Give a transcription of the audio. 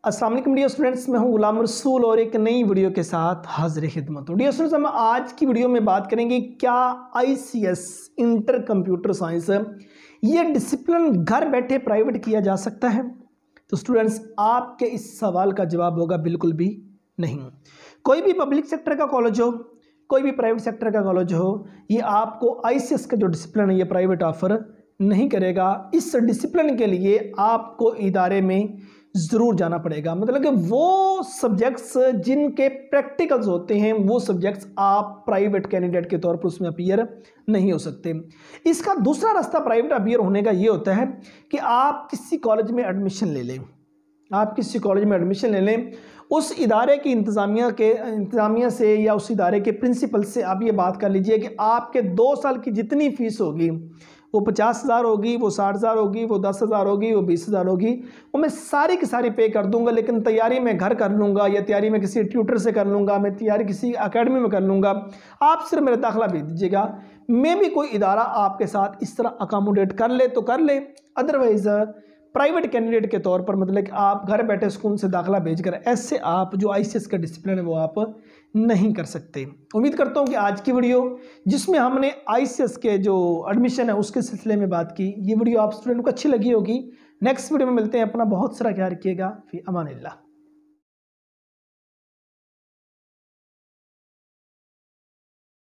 अस्सलाम वालेकुम dear students, मैं हूं गुलाम रसूल और एक नई वीडियो के साथ हाजिर खिदमत हूं। डियर स्टूडेंट्स, हम आज की वीडियो में बात करेंगे क्या ICS इंटर कंप्यूटर साइंस ये डिसिप्लिन घर बैठे प्राइवेट किया जा सकता है। तो स्टूडेंट्स, आपके इस सवाल का जवाब होगा बिल्कुल भी नहीं। कोई भी पब्लिक सेक्टर का कॉलेज हो, कोई भी प्राइवेट सेक्टर का कॉलेज हो, ये आपको ICS का जो डिसिप्लिन है ये प्राइवेट ऑफर नहीं करेगा। इस डिसिप्लिन के लिए आपको इदारे में ज़रूर जाना पड़ेगा। मतलब कि वो सब्जेक्ट्स जिनके प्रैक्टिकल्स होते हैं वो सब्जेक्ट्स आप प्राइवेट कैंडिडेट के तौर पर उसमें अपीयर नहीं हो सकते। इसका दूसरा रास्ता प्राइवेट अपीयर होने का ये होता है कि आप किसी कॉलेज में एडमिशन ले लें। आप किसी कॉलेज में एडमिशन ले लें, उस इदारे की इंतज़ामिया से या उस इदारे के प्रिंसिपल से आप ये बात कर लीजिए कि आपके 2 साल की जितनी फ़ीस होगी वो 50,000 होगी, वो 60,000 होगी, वो 10,000 होगी, वो 20,000 होगी, वो मैं सारी की सारी पे कर दूंगा, लेकिन तैयारी मैं घर कर लूँगा या तैयारी मैं किसी ट्यूटर से कर लूँगा, मैं तैयारी किसी एकेडमी में कर लूँगा, आप सिर्फ मेरा दाखिला भेज दीजिएगा। मैं भी कोई इदारा आपके साथ इस तरह अकोमोडेट कर ले तो कर ले, अदरवाइज़ प्राइवेट कैंडिडेट के तौर पर मतलब कि आप घर बैठे स्कूल से दाखिला भेजकर ऐसे आप जो ICS का डिसिप्लिन है वो आप नहीं कर सकते। उम्मीद करता हूँ कि आज की वीडियो जिसमें हमने ICS के जो एडमिशन है उसके सिलसिले में बात की, ये वीडियो आप स्टूडेंट को अच्छी लगी होगी। नेक्स्ट वीडियो में मिलते हैं। अपना बहुत सारा ख्याल रखिएगा। फी अमानिल्लाह।